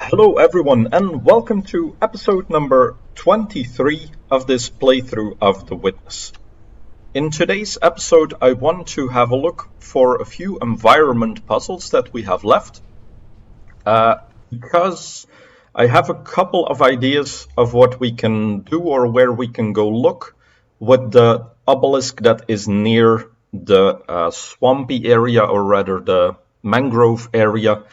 Hello everyone and welcome to episode number 23 of this playthrough of The Witness. In today's episode I want to have a look for a few environment puzzles that we have left because I have a couple of ideas of what we can do or where we can go look with the obelisk that is near the swampy area, or rather the mangrove area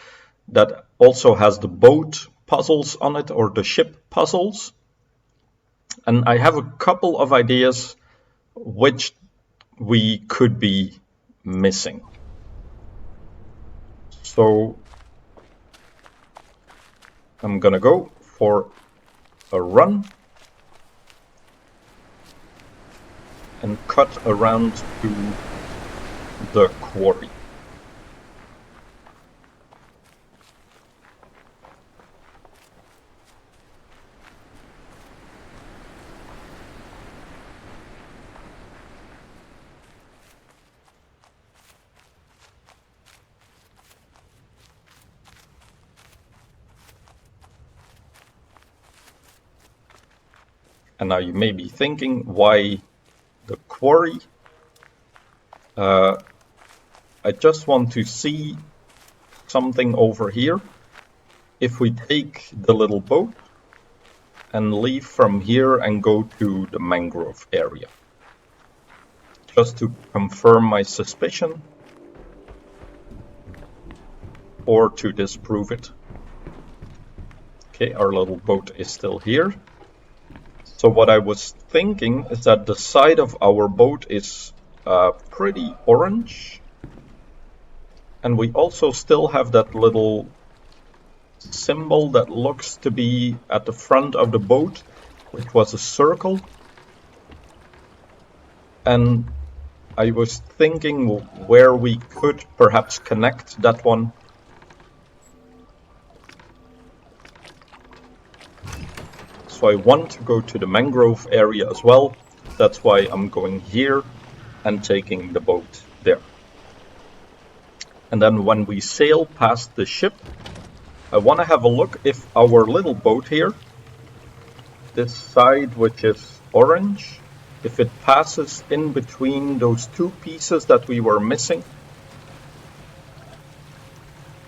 that also has the boat puzzles on it, or the ship puzzles. And I have a couple of ideas which we could be missing. So I'm gonna go for a run and cut around to the quarry. And now you may be thinking, why the quarry? I just want to see something over here. If we take the little boat and leave from here and go to the mangrove area, just to confirm my suspicion or to disprove it. Okay, our little boat is still here. So what I was thinking is that the side of our boat is pretty orange, and we also still have that little symbol that looks to be at the front of the boat, which was a circle. And I was thinking where we could perhaps connect that one. So I want to go to the mangrove area as well. That's why I'm going here and taking the boat there. And then when we sail past the ship, I want to have a look if our little boat here, this side which is orange, if it passes in between those two pieces that we were missing.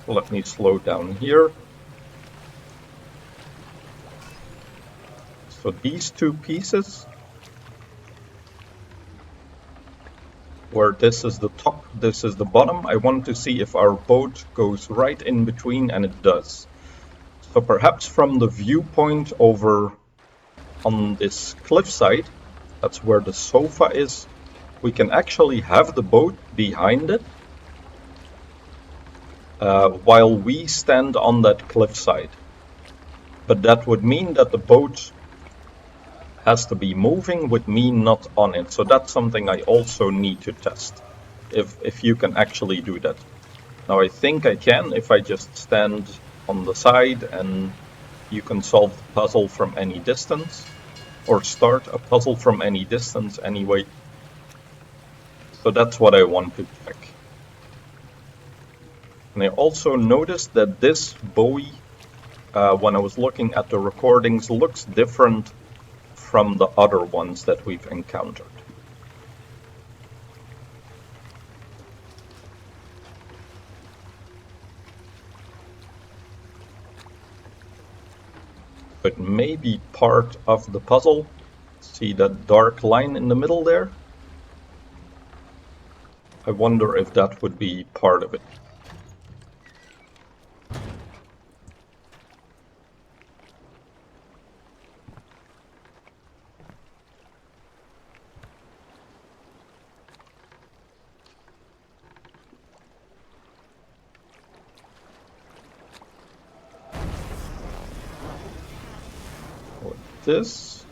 Let me slow down here. So these two pieces, where this is the top, this is the bottom, I want to see if our boat goes right in between, and it does. So perhaps from the viewpoint over on this cliffside, that's where the sofa is, we can actually have the boat behind it while we stand on that cliffside. But that would mean that the boat has to be moving with me not on it. So that's something I also need to test, if you can actually do that. Now I think I can if I just stand on the side and you can solve the puzzle from any distance, or start a puzzle from any distance anyway. So that's what I want to check. And I also noticed that this buoy, when I was looking at the recordings, looks different from the other ones that we've encountered. It may be part of the puzzle. See that dark line in the middle there? I wonder if that would be part of it. This.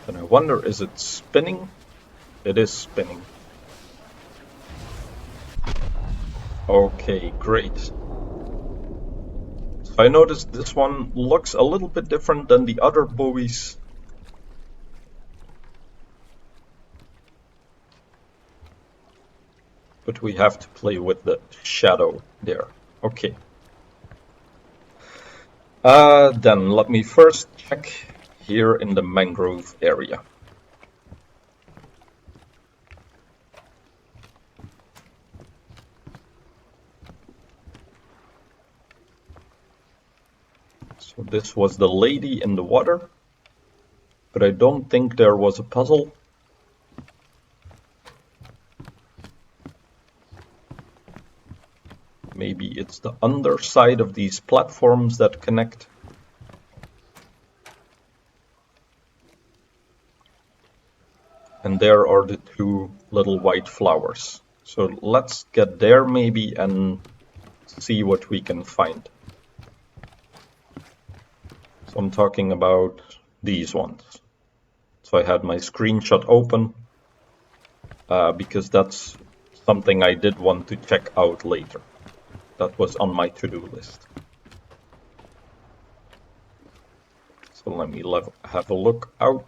And I wonder, is it spinning? It is spinning. Okay, great. So I noticed this one looks a little bit different than the other buoys. but we have to play with the shadow there. Okay. Then let me first check here in the mangrove area. So this was the lady in the water, but I don't think there was a puzzle. Maybe it's the underside of these platforms that connect. And there are the two little white flowers. So let's get there maybe and see what we can find. So I'm talking about these ones. So I had my screenshot open because that's something I did want to check out later. That was on my to-do list. So let me have a look out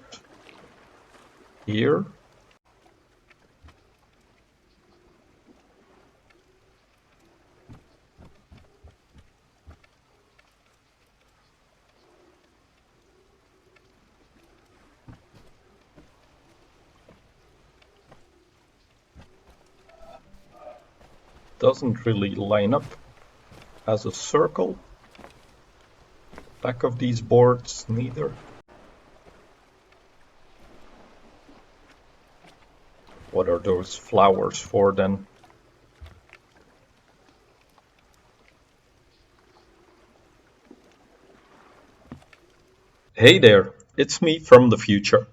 here. Doesn't really line up as a circle. Back of these boards, neither. What are those flowers for then? Hey there, it's me from the future.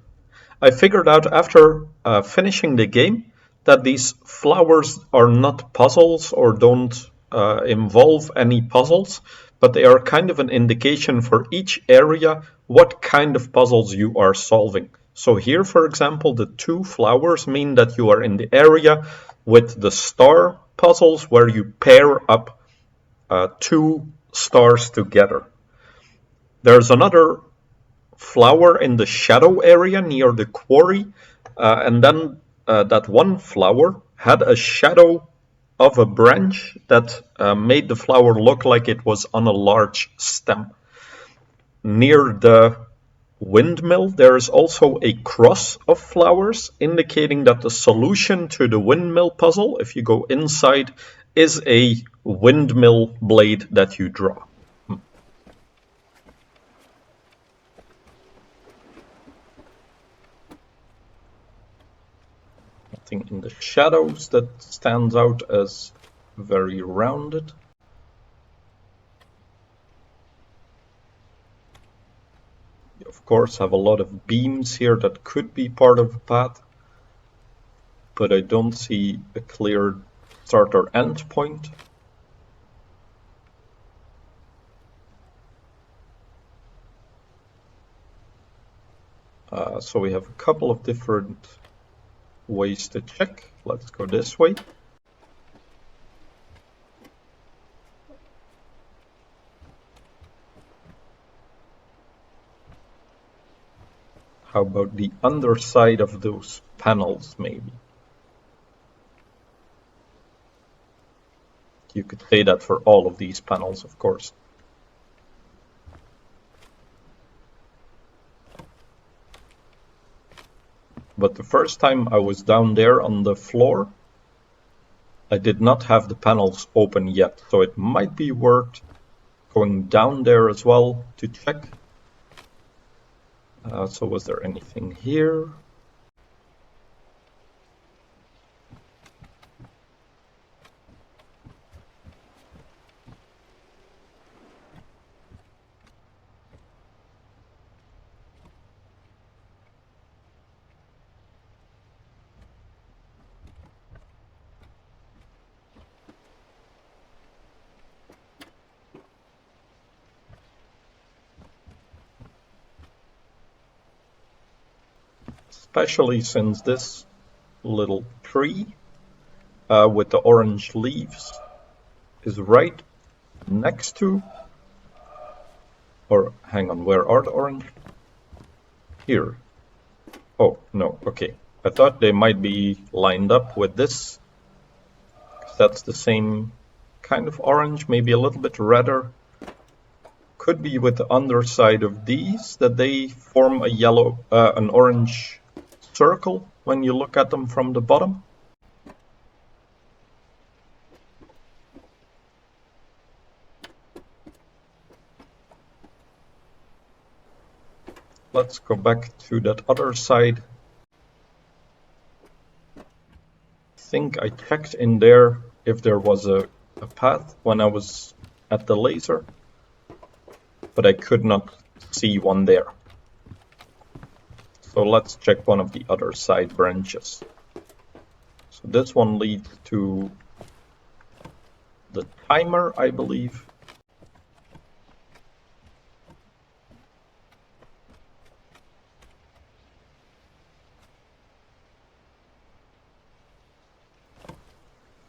I figured out after finishing the game that these flowers are not puzzles or don't involve any puzzles, but they are kind of an indication for each area what kind of puzzles you are solving. So here, for example, the two flowers mean that you are in the area with the star puzzles where you pair up two stars together. There's another flower in the shadow area near the quarry, and then that one flower had a shadow of a branch that made the flower look like it was on a large stem. Near the windmill, there is also a cross of flowers, indicating that the solution to the windmill puzzle, if you go inside, is a windmill blade that you draw. Nothing in the shadows that stands out as very rounded. You of course have a lot of beams here that could be part of a path, but I don't see a clear start or end point. So we have a couple of different ways to check. Let's go this way. How about the underside of those panels, maybe? You could say that for all of these panels, of course. But the first time I was down there on the floor, I did not have the panels open yet, so it might be worth going down there as well to check. So was there anything here? Especially since this little tree with the orange leaves is right next to, or hang on, where are the orange? Here. Oh, no, okay. I thought they might be lined up with this that's the same kind of orange, maybe a little bit redder. Could be with the underside of these, that they form a yellow, an orange circle when you look at them from the bottom. Let's go back to that other side. I think I checked in there if there was a path when I was at the laser, but I could not see one there. So let's check one of the other side branches. So this one leads to the timer, I believe.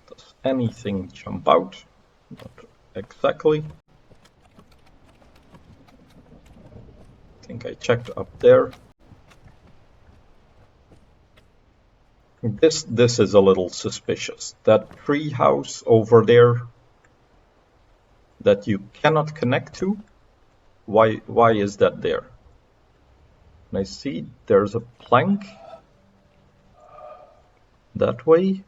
Does anything jump out? Not exactly. I think I checked up there. This is a little suspicious. That treehouse over there that you cannot connect to, why is that there? And I see there's a plank that way.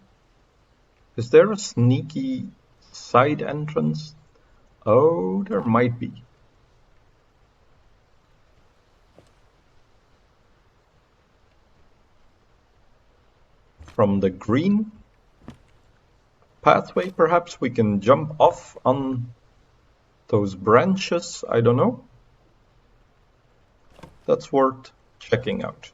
Is there a sneaky side entrance? Oh, there might be. From the green pathway, perhaps we can jump off on those branches. I don't know. That's worth checking out.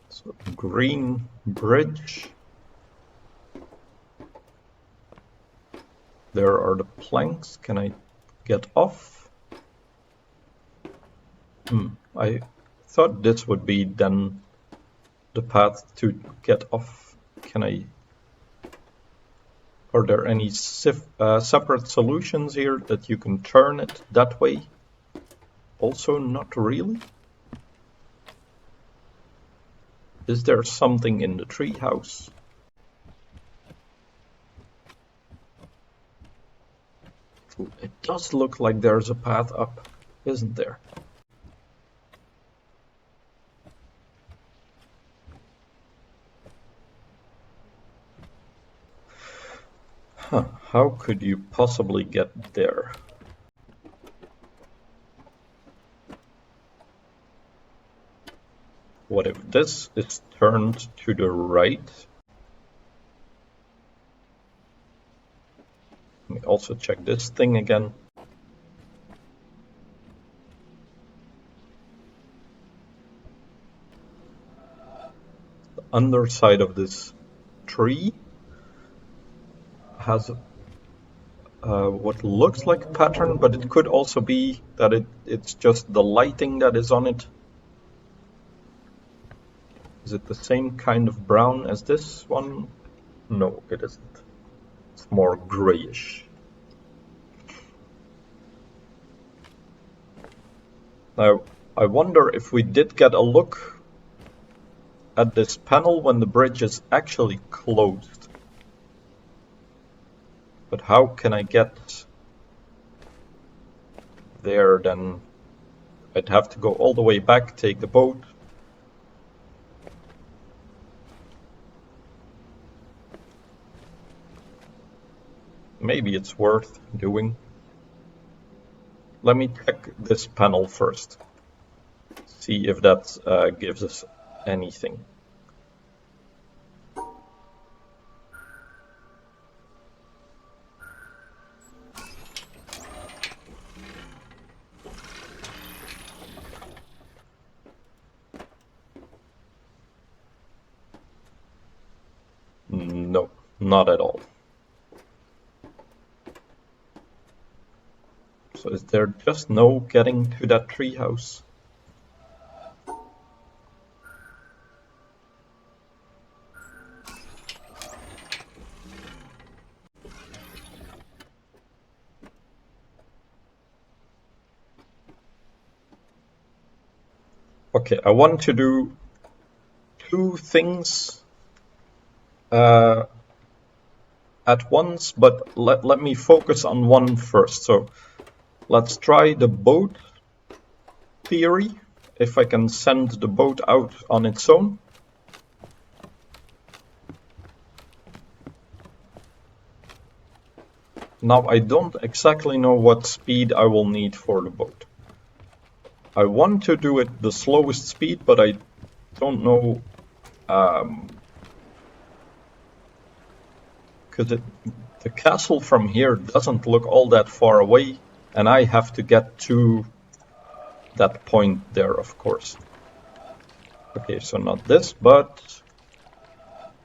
So, green bridge. There are the planks. Can I get off? I thought this would be then the path to get off. Are there any separate solutions here that you can turn it that way? Also not really. Is there something in the treehouse? It does look like there's a path up, isn't there? Huh, how could you possibly get there? What if this is turned to the right? Let me also check this thing again. The underside of this tree has what looks like a pattern, but it could also be that it's just the lighting that is on it. Is it the same kind of brown as this one? No, it isn't. It's more grayish. Now, I wonder if we did get a look at this panel when the bridge is actually closed. But how can I get there then? I'd have to go all the way back, take the boat. Maybe it's worth doing. Let me check this panel first. See if that gives us anything. No, not at all. So is there just no getting to that treehouse? Okay, I want to do two things at once, but let me focus on one first. So let's try the boat theory, if I can send the boat out on its own. Now I don't exactly know what speed I will need for the boat. I want to do it the slowest speed, but I don't know because the castle from here doesn't look all that far away, and I have to get to that point there, of course. Okay, so not this, but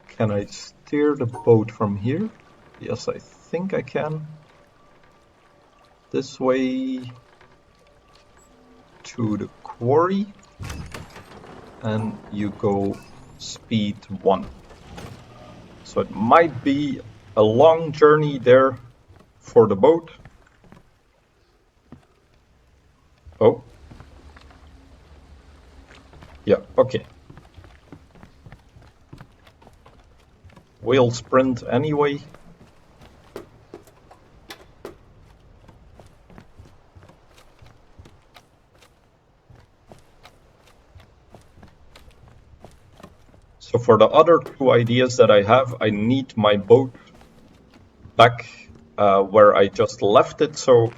can I steer the boat from here? Yes, I think I can. This way to the quarry, and you go speed 1. So it might be a long journey there for the boat. Oh. Yeah, okay. We'll sprint anyway. So for the other two ideas that I have, I need my boat back where I just left it, so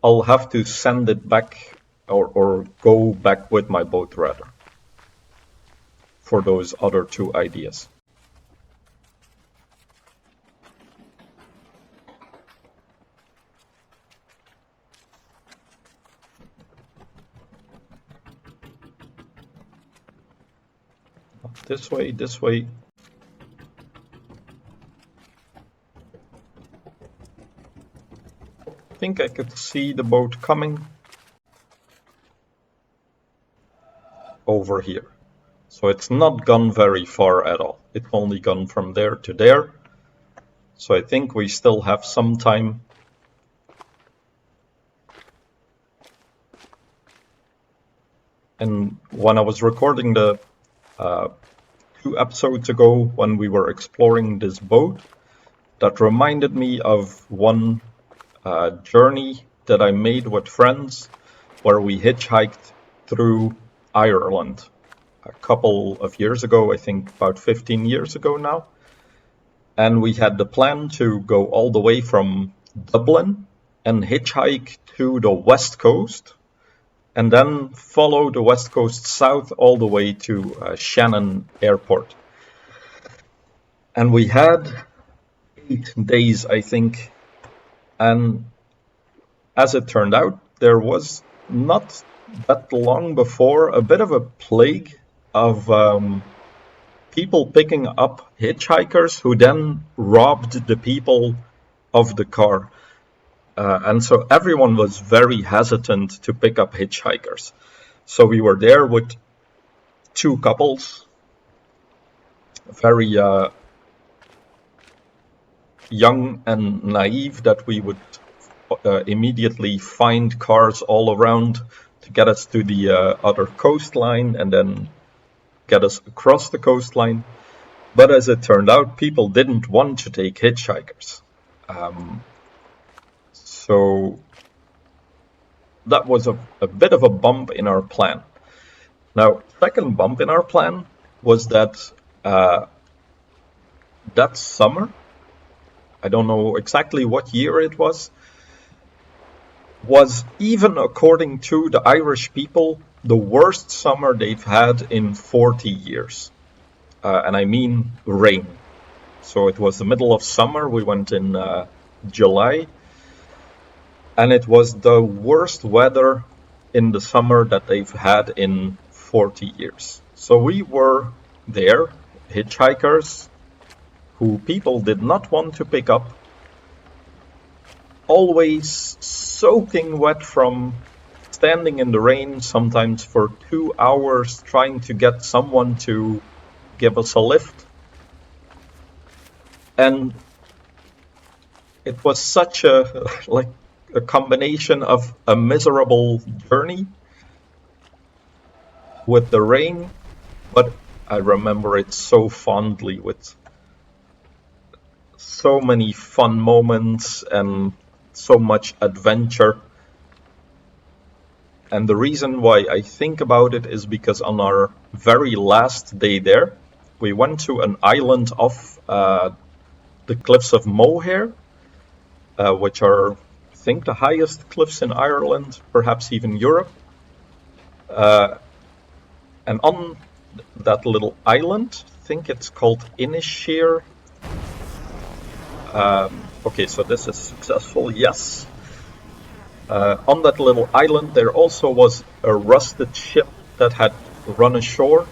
I'll have to send it back or go back with my boat rather for those other two ideas. This way, this way. I think I could see the boat coming over here. So it's not gone very far at all. It's only gone from there to there. So I think we still have some time. And when I was recording the 2 episodes ago when we were exploring this boat, that reminded me of one journey that I made with friends where we hitchhiked through Ireland a couple of years ago, I think about 15 years ago now. And we had the plan to go all the way from Dublin and hitchhike to the west coast and then follow the west coast south all the way to Shannon Airport. And we had 8 days, I think. And as it turned out, there was not that long before a bit of a plague of people picking up hitchhikers who then robbed the people of the car. And so everyone was very hesitant to pick up hitchhikers. So we were there with 2 couples, very young and naive, that we would immediately find cars all around to get us to the other coastline and then get us across the coastline. But as it turned out, people didn't want to take hitchhikers. So that was a bit of a bump in our plan. Now, second bump in our plan was that that summer, I don't know exactly what year it was even according to the Irish people, the worst summer they've had in 40 years. And I mean rain. So it was the middle of summer. We went in July. And it was the worst weather in the summer that they've had in 40 years. So we were there, hitchhikers, who people did not want to pick up, always soaking wet from standing in the rain, sometimes for 2 hours trying to get someone to give us a lift. And it was such a combination of a miserable journey with the rain, but I remember it so fondly with so many fun moments and so much adventure. And the reason why I think about it is because on our very last day there, we went to an island off the cliffs of Moher, which are, I think, the highest cliffs in Ireland, perhaps even Europe. And on that little island, I think it's called Inisheer. Okay, so this is successful, yes. On that little island, there also was a rusted ship that had run ashore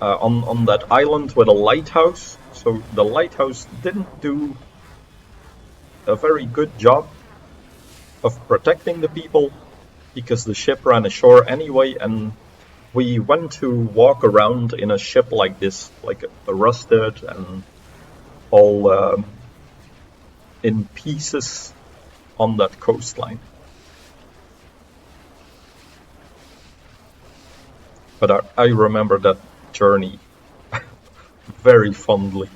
on that island with a lighthouse. So the lighthouse didn't do a very good job of protecting the people because the ship ran ashore anyway, and we went to walk around in a ship like this, like a rusted and all in pieces on that coastline. But I remember that journey very fondly.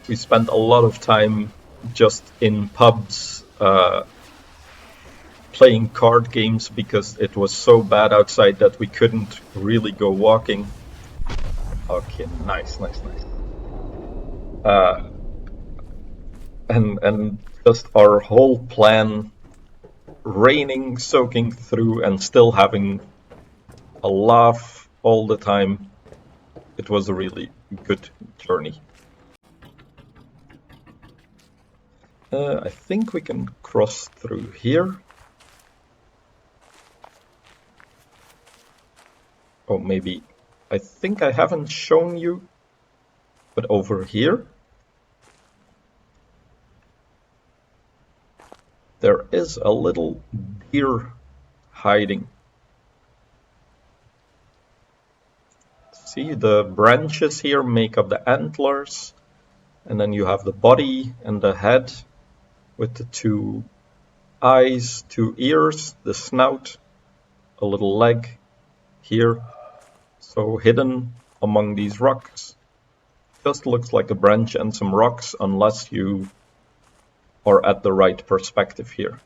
We spent a lot of time just in pubs, playing card games because it was so bad outside that we couldn't really go walking. Okay, nice. And just our whole plan, raining, soaking through, and still having a laugh all the time. It was a really good journey. I think we can cross through here. Oh, maybe. I think I haven't shown you, but over here, there is a little deer hiding. See, the branches here make up the antlers, and then you have the body and the head with the two eyes, two ears, the snout, a little leg here. So hidden among these rocks. Just looks like a branch and some rocks unless you are at the right perspective here.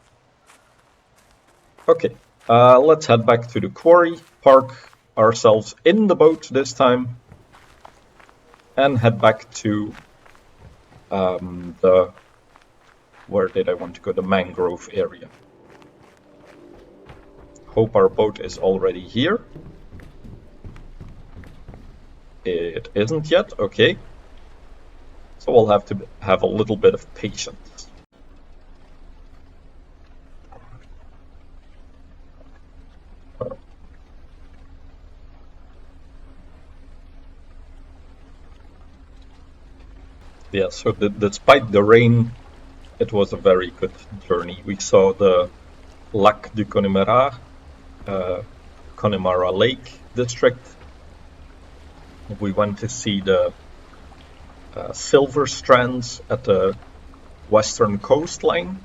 Okay, let's head back to the quarry, park ourselves in the boat this time, and head back to where did I want to go? The mangrove area. Hope our boat is already here. It isn't yet, okay. So we'll have to have a little bit of patience. Yeah, so despite the rain, it was a very good journey. We saw the Lac du Connemara, Connemara Lake district. We went to see the silver strands at the western coastline,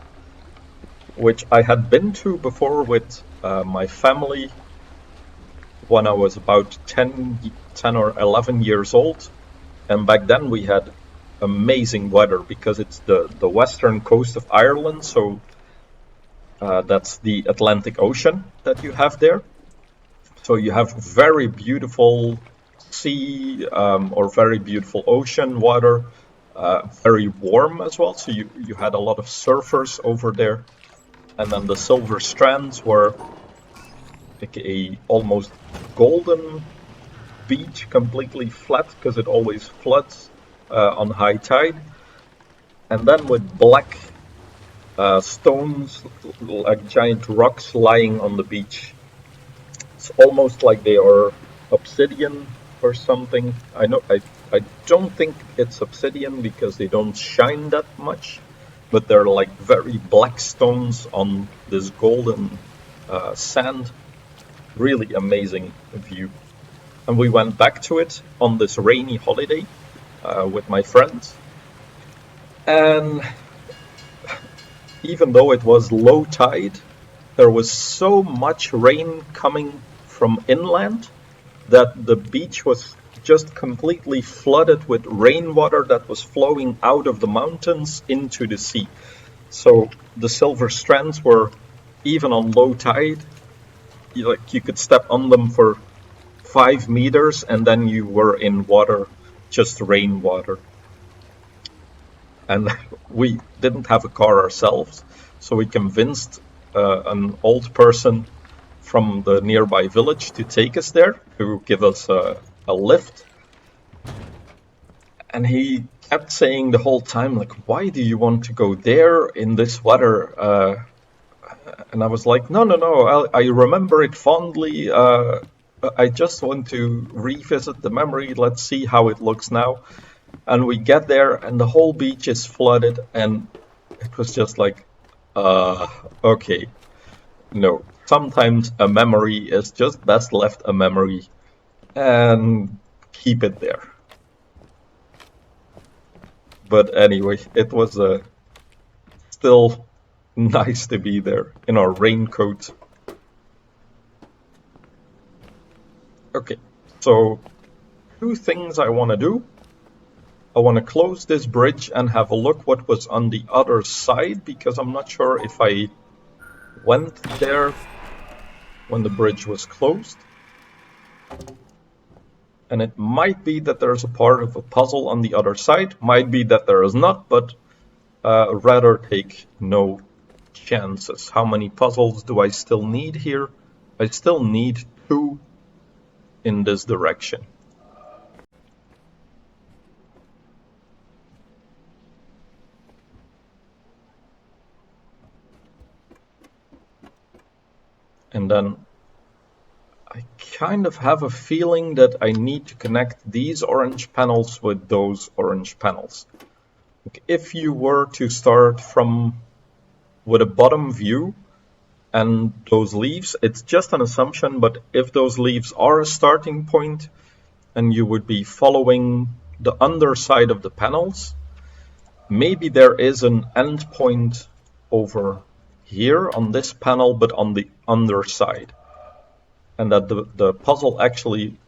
which I had been to before with my family when I was about 10 or 11 years old. And back then we had amazing weather because it's the western coast of Ireland, so that's the Atlantic Ocean that you have there. So you have very beautiful sea or very beautiful ocean water, very warm as well. So you had a lot of surfers over there. And then the silver strands were like a almost golden beach, completely flat because it always floods on high tide. And then with black stones, like giant rocks lying on the beach. It's almost like they are obsidian or something. I don't think it's obsidian because they don't shine that much, but they're like very black stones on this golden sand. Really amazing view. And we went back to it on this rainy holiday with my friends. And even though it was low tide, there was so much rain coming from inland that the beach was just completely flooded with rainwater that was flowing out of the mountains into the sea. So the silver strands were, even on low tide, you could step on them for 5 meters and then you were in water, just rainwater. And we didn't have a car ourselves, so we convinced an old person from the nearby village to take us there, to give us a lift. And he kept saying the whole time, like, why do you want to go there in this weather? And I was like, no, I remember it fondly. I just want to revisit the memory. Let's see how it looks now. And we get there, and the whole beach is flooded, and it was just like, okay, no. Sometimes a memory is just best left a memory, and keep it there. But anyway, it was still nice to be there in our raincoat. Okay, so 2 things I want to do. I want to close this bridge and have a look what was on the other side, because I'm not sure if I went there when the bridge was closed. And it might be that there's a part of a puzzle on the other side, might be that there is not, but rather take no chances. How many puzzles do I still need here? I still need 2 in this direction. And then I kind of have a feeling that I need to connect these orange panels with those orange panels. If you were to start from with a bottom view and those leaves, it's just an assumption, but if those leaves are a starting point and you would be following the underside of the panels, maybe there is an endpoint over here on this panel, but on the underside. And that the puzzle actually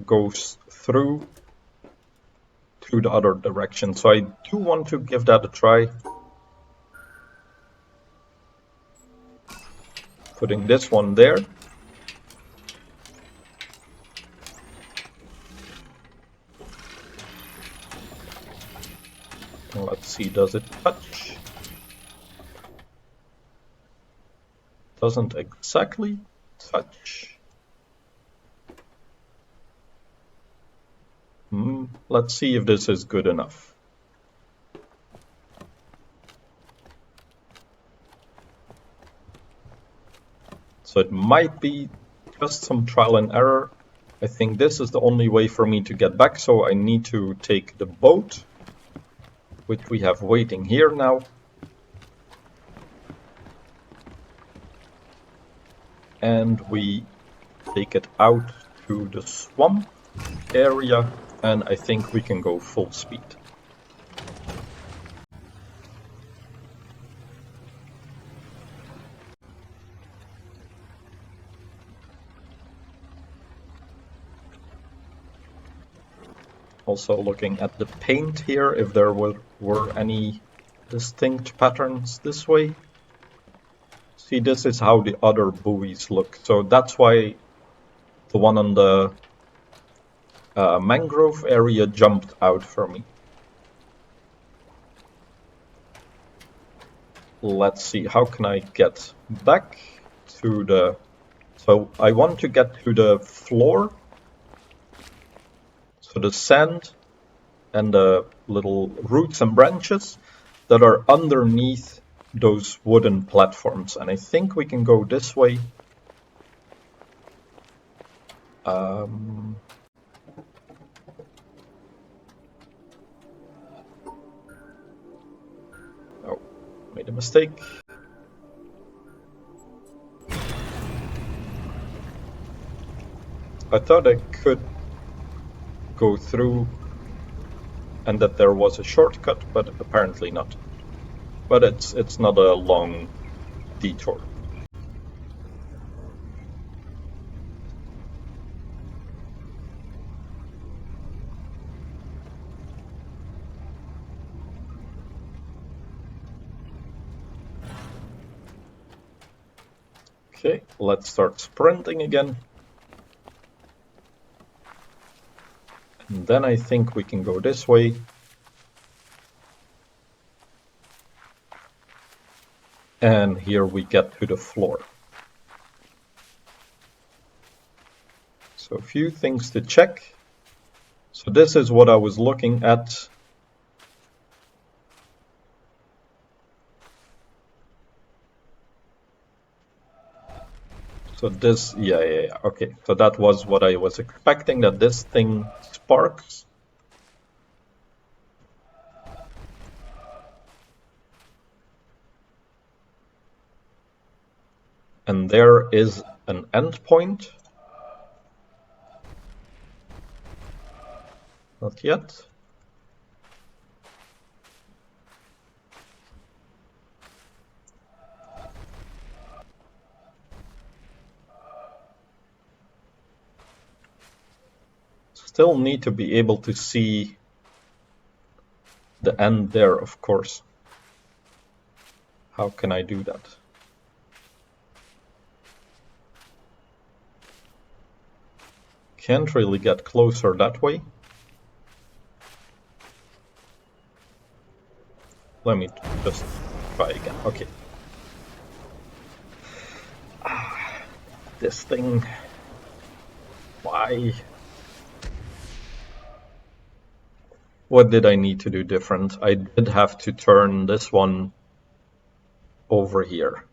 goes through to the other direction. So I do want to give that a try. Putting this one there. Let's see, does it touch? Doesn't exactly touch. Let's see if this is good enough. So it might be just some trial and error. I think this is the only way for me to get back, so I need to take the boat, which we have waiting here now. And we take it out to the swamp area, and I think we can go full speed. Also looking at the paint here, if there were any distinct patterns this way. See, this is how the other buoys look. So that's why the one on the mangrove area jumped out for me. Let's see, how can I get back to the... So I want to get to the floor. So the sand and the little roots and branches that are underneath those wooden platforms. And I think we can go this way. Oh, made a mistake. I thought I could go through and that there was a shortcut, but apparently not. But it's not a long detour. Okay, let's start sprinting again. And then I think we can go this way. And here we get to the floor. So a few things to check. So this is what I was looking at. So this, yeah, okay. So that was what I was expecting, that this thing sparks. And there is an endpoint. Not yet. Still need to be able to see the end there, of course. How can I do that? Can't really get closer that way. Let me just try again. Okay. This thing. Why? What did I need to do different? I did have to turn this one over here.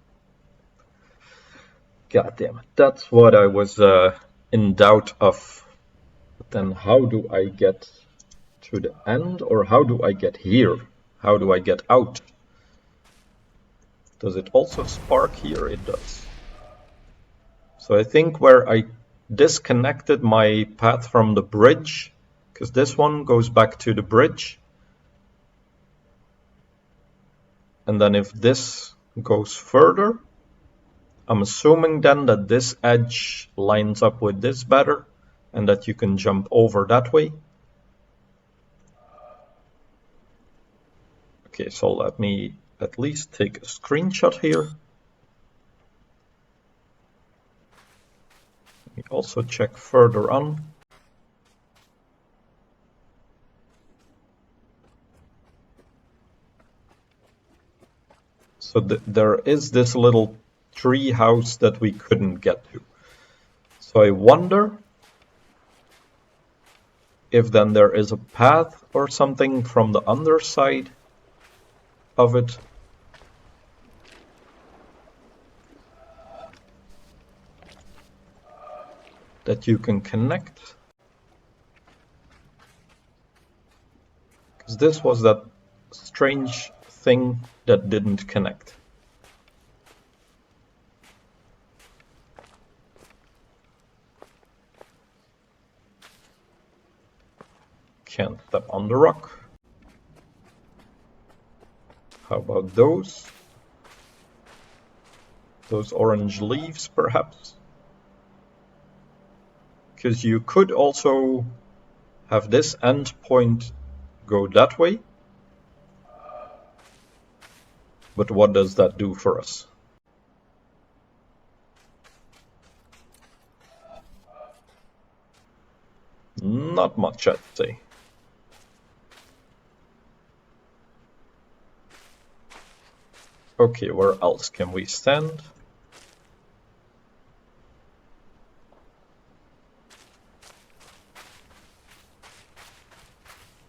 God damn it. That's what I was in doubt of. But then how do I get to the end, or how do I get here? How do I get out? Does it also spark here? It does. So I think where I disconnected my path from the bridge, because this one goes back to the bridge. And then if this goes further, I'm assuming then that this edge lines up with this better and that you can jump over that way. Okay, so let me at least take a screenshot here. Let me also check further on. So there is this little tree house that we couldn't get to. So I wonder if then there is a path or something from the underside of it. That you can connect. Because this was that strange thing that didn't connect. Can't step on the rock. How about those? Those orange leaves, perhaps? Because you could also have this endpoint go that way. But what does that do for us? Not much, I'd say. Okay, where else can we stand?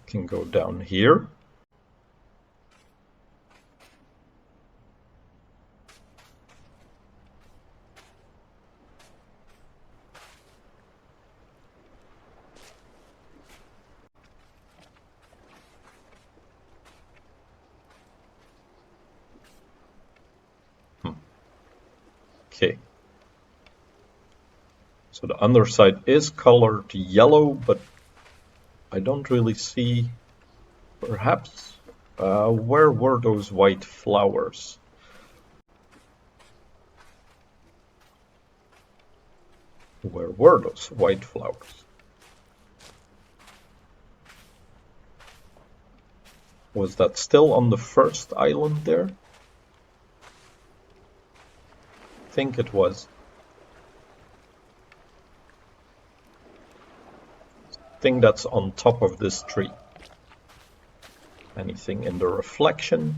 Can go down here. Okay. So the underside is colored yellow, but I don't really see. Perhaps, where were those white flowers? Where were those white flowers? Was that still on the first island there? think it was. I think that's on top of this tree. Anything in the reflection?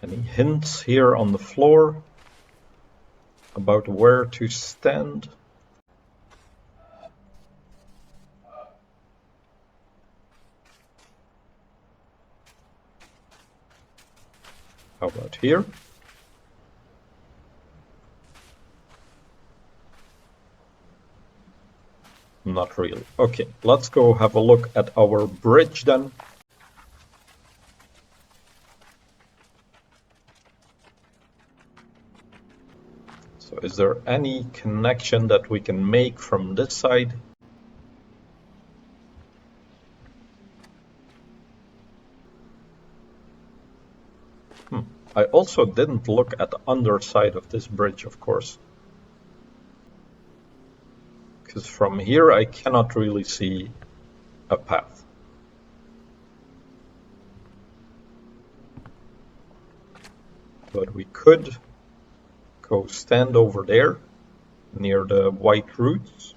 Any hints here on the floor about where to stand? How about here? Not really. Okay, let's go have a look at our bridge then. So is there any connection that we can make from this side? I also didn't look at the underside of this bridge, of course. Because from here I cannot really see a path. But we could go stand over there near the white roots.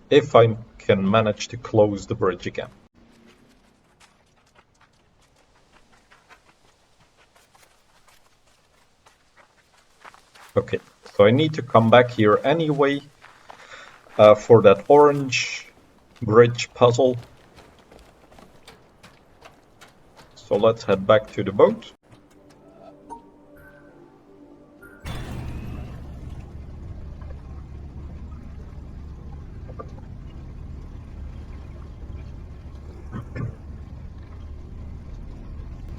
If I can manage to close the bridge again. Okay, so I need to come back here anyway for that orange bridge puzzle. So let's head back to the boat.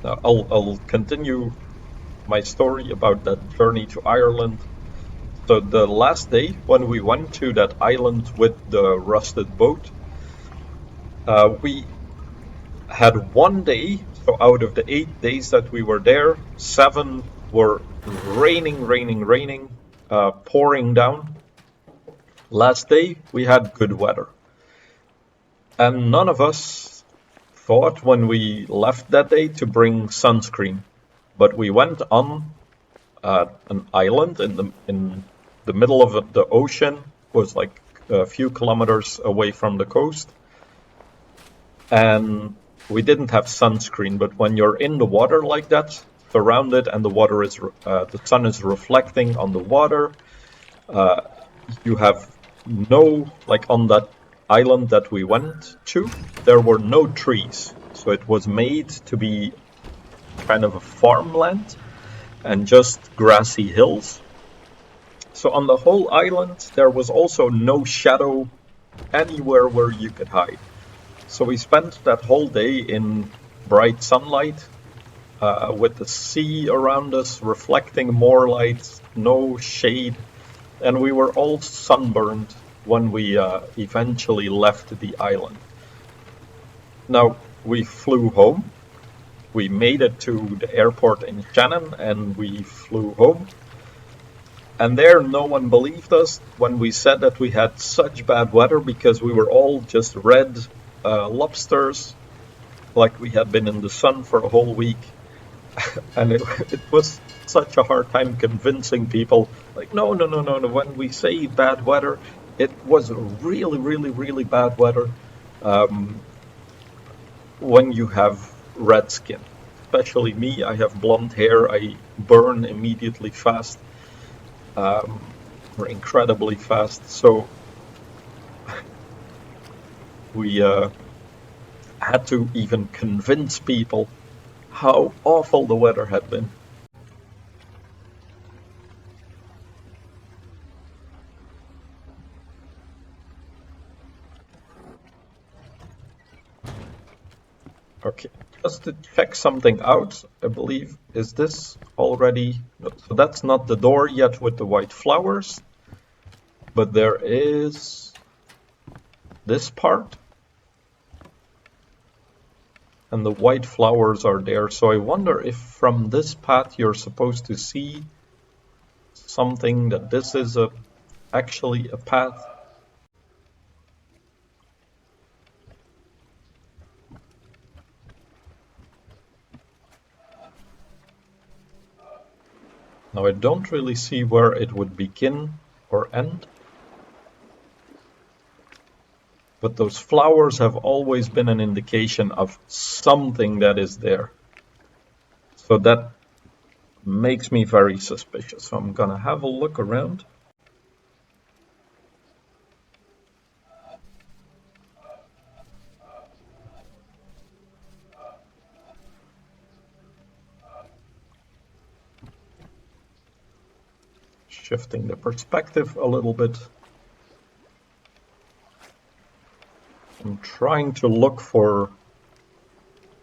Now I'll continue my story about that journey to Ireland. So the last day when we went to that island with the rusted boat, we had one day, so out of the 8 days that we were there, 7 were raining, pouring down. Last day we had good weather. And none of us thought when we left that day to bring sunscreen. But we went on an island in the middle of the ocean, was like a few kilometers away from the coast. And we didn't have sunscreen, but when you're in the water like that, surrounded, and the water is the sun is reflecting on the water, you have no, like on that island that we went to, there were no trees. So it was made to be kind of a farmland and just grassy hills. So on the whole island, there was also no shadow anywhere where you could hide. So we spent that whole day in bright sunlight, with the sea around us reflecting more light, no shade, and we were all sunburned when we eventually left the island. Now, we flew home. We made it to the airport in Shannon and we flew home. And there no one believed us when we said that we had such bad weather because we were all just red lobsters, like we had been in the sun for a whole week. And it was such a hard time convincing people, like, no, when we say bad weather, it was really bad weather when you have red skin. Especially me, I have blonde hair, I burn immediately fast, or incredibly fast, so we had to even convince people how awful the weather had been. Okay, just to check something out, I believe, is this already... No, so that's not the door yet with the white flowers, but there is this part, and the white flowers are there. So I wonder if from this path you're supposed to see something, that this is a actually a path? Now I don't really see where it would begin or end. But those flowers have always been an indication of something that is there. So that makes me very suspicious. So I'm gonna have a look around. Shifting the perspective a little bit. I'm trying to look for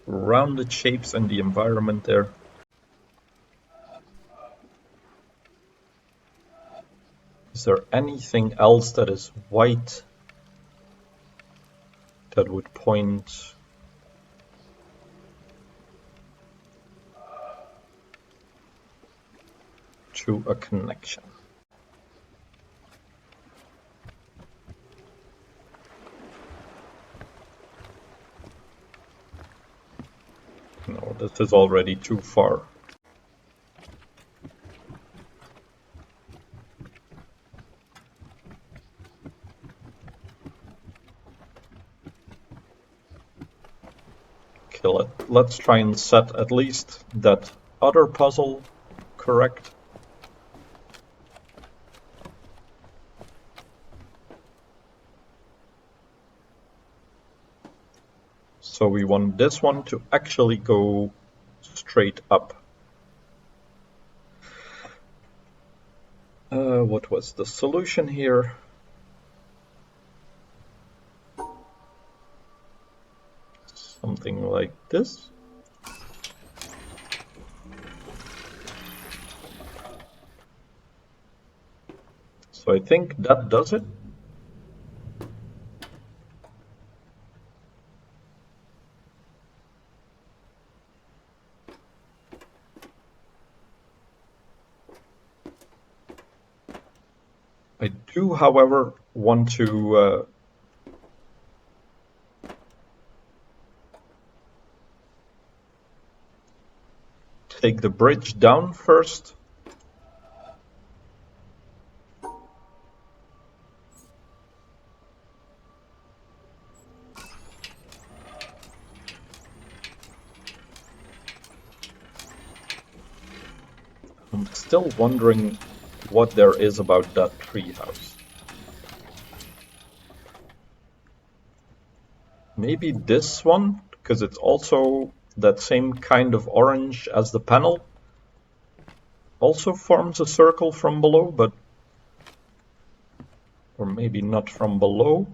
rounded shapes in the environment there. Is there anything else that is white that would point to a connection? No, this is already too far. Okay, let's try and set at least that other puzzle correct. So we want this one to actually go straight up. What was the solution here? Something like this. So I think that does it. I do, however, want to take the bridge down first. I'm still wondering what there is about that treehouse. Maybe this one, because it's also that same kind of orange as the panel. Also forms a circle from below, but or maybe not from below.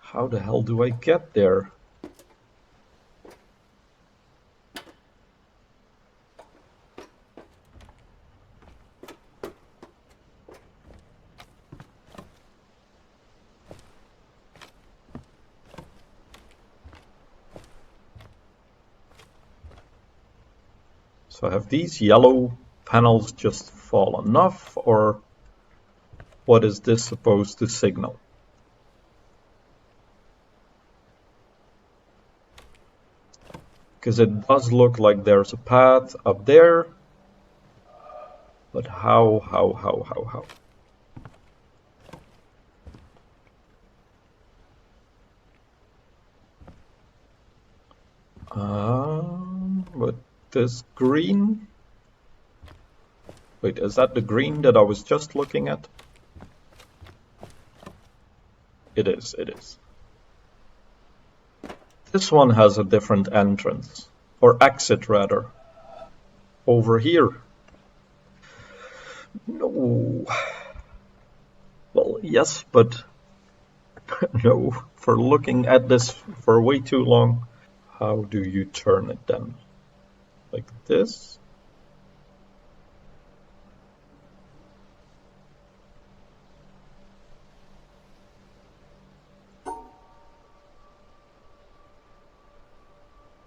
How the hell do I get there? So have these yellow panels just fallen off, or what is this supposed to signal? Because it does look like there's a path up there, but how? But this green? Wait, is that the green that I was just looking at? It is, it is. This one has a different entrance, or exit rather. Over here. No. Well, yes, but no, for looking at this for way too long. How do you turn it then? Like this?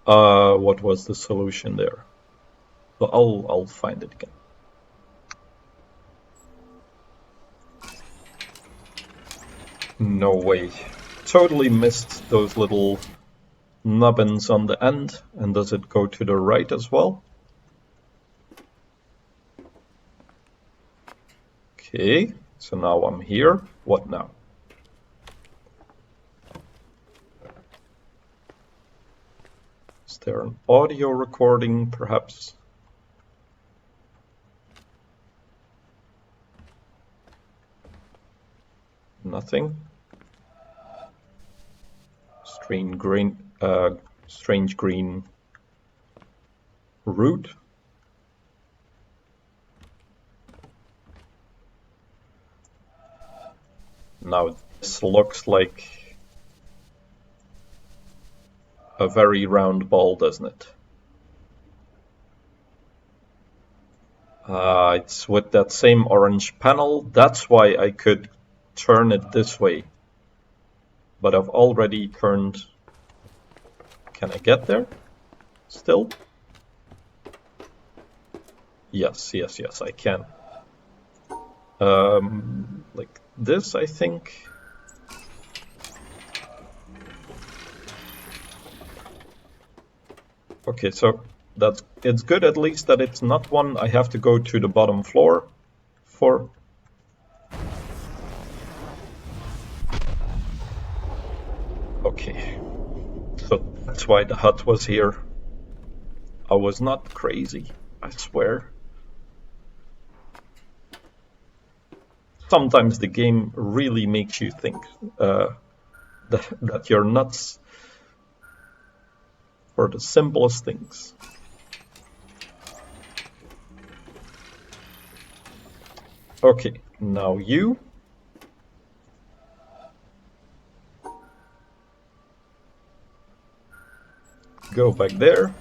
What was the solution there? So I'll find it again. No way. Totally missed those little nubbins on the end. And does it go to the right as well? Okay, so now I'm here. What now? Is there an audio recording, perhaps? Nothing. Strange green root. Now this looks like a very round ball, doesn't it? It's with that same orange panel. That's why I could turn it this way. But I've already turned. Can I get there? Still? Yes, I can. Like this, I think. Okay, so it's good at least that it's not one I have to go to the bottom floor for. Okay, so that's why the hut was here. I was not crazy, I swear. Sometimes the game really makes you think that you're nuts for the simplest things. Okay, now you. Go back there.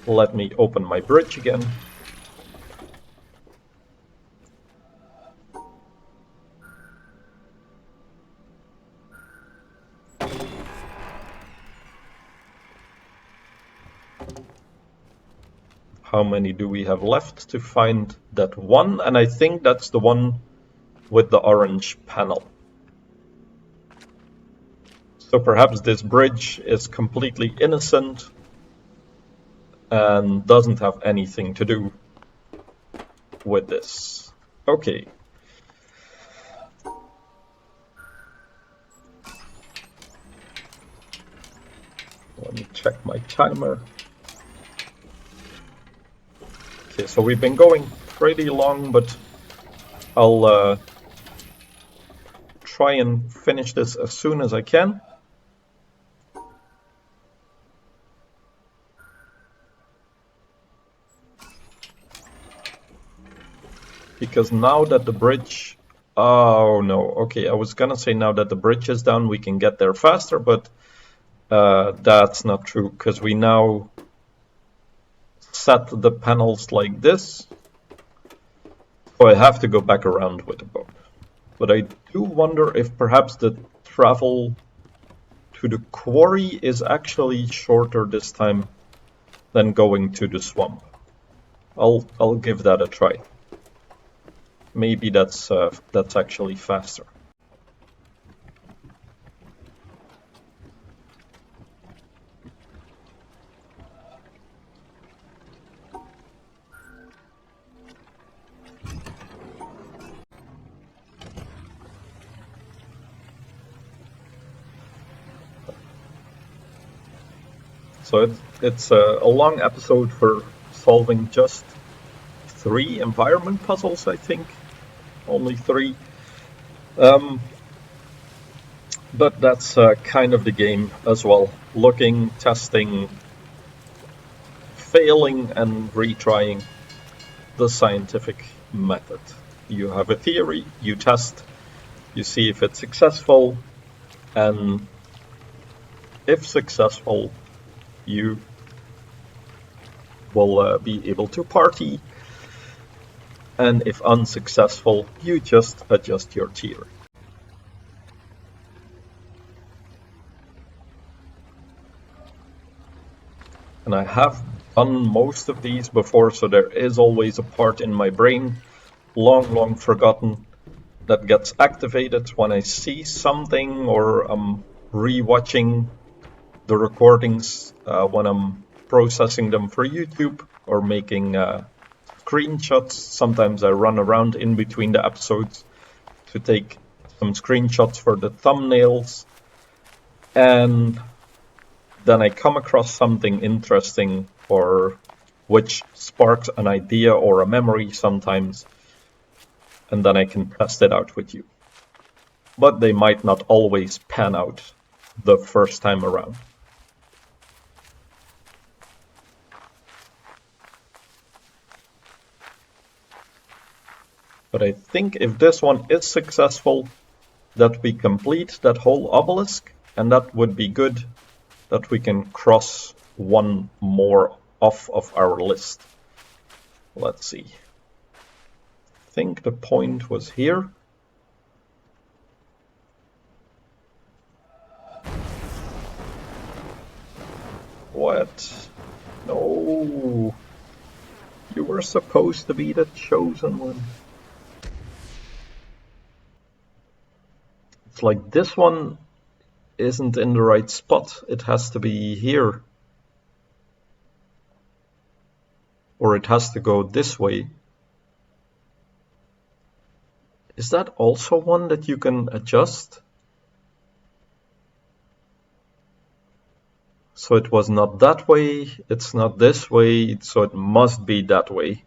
Let me open my bridge again. How many do we have left to find that one? And I think that's the one with the orange panel. So perhaps this bridge is completely innocent and doesn't have anything to do with this. Okay. Let me check my timer. Okay, so we've been going pretty long, but I'll try and finish this as soon as I can. Because now that the bridge... Oh no, okay, I was gonna say now that the bridge is down we can get there faster, but that's not true, because we now set the panels like this. So I have to go back around with the boat. But I do wonder if perhaps the travel to the quarry is actually shorter this time than going to the swamp. I'll give that a try. Maybe that's actually faster. So it's a long episode for solving just 3 environment puzzles, I think. Only 3. But that's kind of the game as well. Looking, testing, failing and retrying the scientific method. You have a theory, you test, you see if it's successful, and if successful, you will be able to party, and if unsuccessful, you just adjust your theory. And I have done most of these before, so there is always a part in my brain, long forgotten, that gets activated when I see something, or I'm re-watching the recordings when I'm processing them for YouTube or making screenshots. Sometimes I run around in between the episodes to take some screenshots for the thumbnails, and then I come across something interesting or which sparks an idea or a memory sometimes, and then I can test it out with you. But they might not always pan out the first time around. But I think if this one is successful, that we complete that whole obelisk, and that would be good, that we can cross one more off of our list. Let's see. I think the point was here. What? No. You were supposed to be the chosen one. It's like this one isn't in the right spot. It has to be here. Or it has to go this way. Is that also one that you can adjust? So it was not that way, it's not this way, so it must be that way.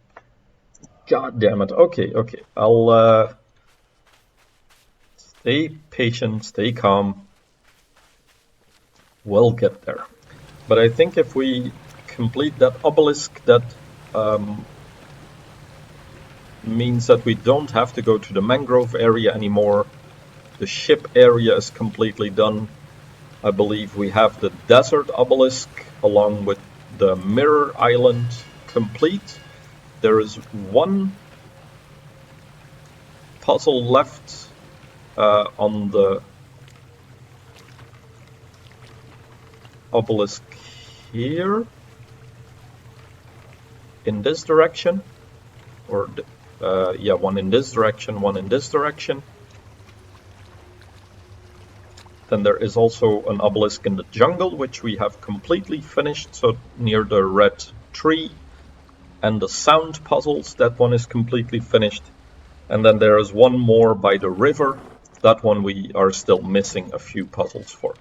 God damn it. Okay. I'll stay patient, stay calm. We'll get there. But I think if we complete that obelisk, that means that we don't have to go to the mangrove area anymore. The ship area is completely done. I believe we have the desert obelisk along with the mirror island complete. There is one puzzle left on the obelisk here in this direction, or yeah, one in this direction, one in this direction. Then there is also an obelisk in the jungle, which we have completely finished, so near the red tree. And the sound puzzles, that one is completely finished. And then there is one more by the river. That one we are still missing a few puzzles for.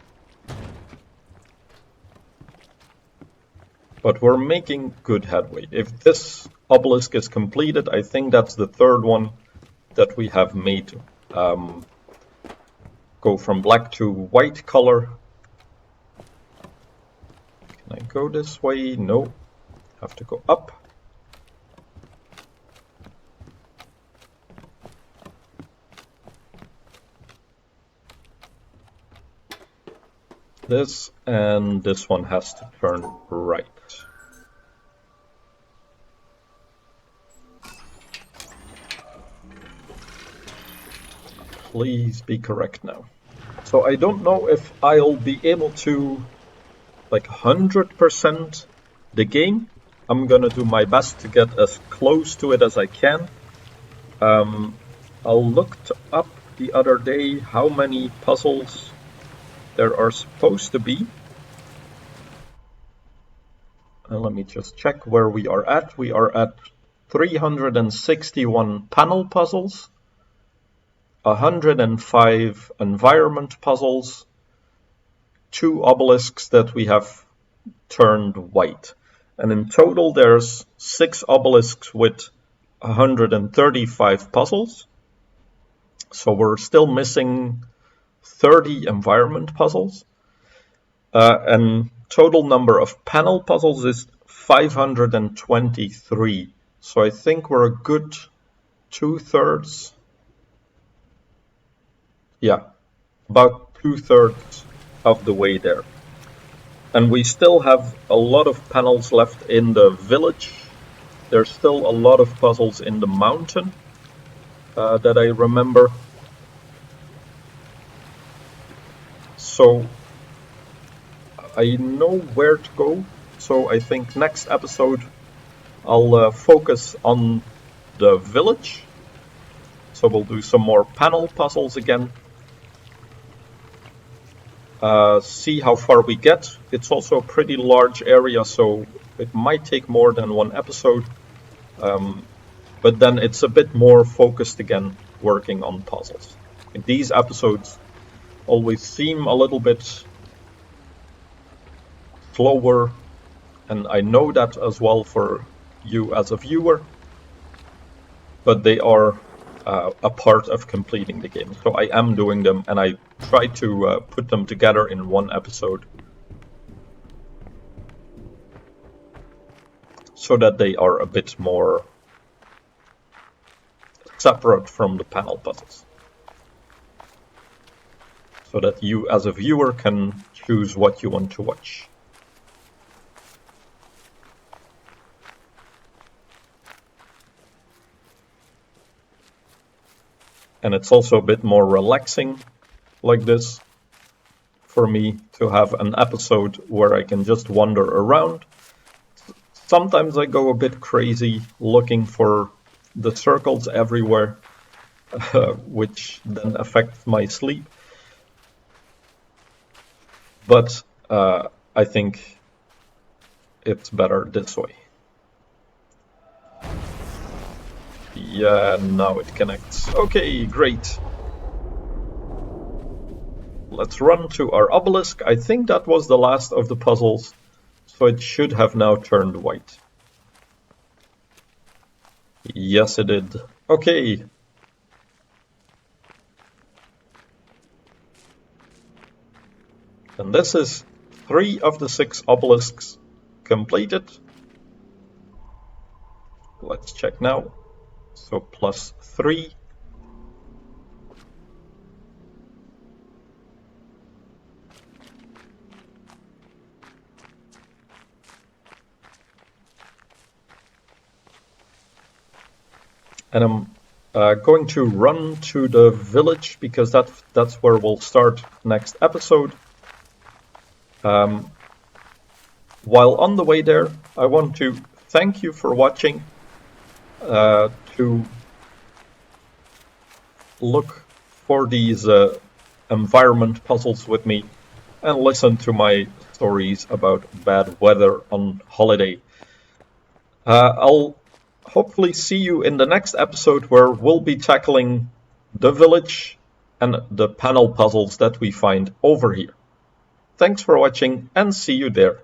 But we're making good headway. If this obelisk is completed, I think that's the third one that we have made go from black to white color. Can I go this way? No. Have to go up. This, and this one has to turn right. Please be correct now. So I don't know if I'll be able to like 100% the game. I'm gonna do my best to get as close to it as I can. I looked up the other day how many puzzles there are supposed to be. Let me just check where we are at. We are at 361 panel puzzles, 105 environment puzzles, 2 obelisks that we have turned white. And in total there's 6 obelisks with 135 puzzles. So we're still missing 30 environment puzzles. And total number of panel puzzles is 523. So I think we're a good 2/3. Yeah, about 2/3 of the way there. And we still have a lot of panels left in the village. There's still a lot of puzzles in the mountain that I remember. So I know where to go so I think next episode I'll focus on the village. So we'll do some more panel puzzles again. See how far we get. It's also a pretty large area, so it might take more than one episode. But then it's a bit more focused again, working on puzzles. These episodes always seem a little bit slower, and I know that as well for you as a viewer, but they are a part of completing the game. So I am doing them, and I try to put them together in one episode so that they are a bit more separate from the panel puzzles, so that you as a viewer can choose what you want to watch. And it's also a bit more relaxing like this for me to have an episode where I can just wander around. Sometimes I go a bit crazy looking for the circles everywhere, which then affects my sleep. But I think it's better this way. Yeah, now it connects. Okay, great. Let's run to our obelisk. I think that was the last of the puzzles, so it should have now turned white. Yes, it did. Okay. And this is 3 of the 6 obelisks completed. Let's check now. So +3. And I'm going to run to the village because that's where we'll start next episode. While on the way there, I want to thank you for watching. To look for these environment puzzles with me and listen to my stories about bad weather on holiday. I'll hopefully see you in the next episode where we'll be tackling the village and the panel puzzles that we find over here. Thanks for watching and see you there.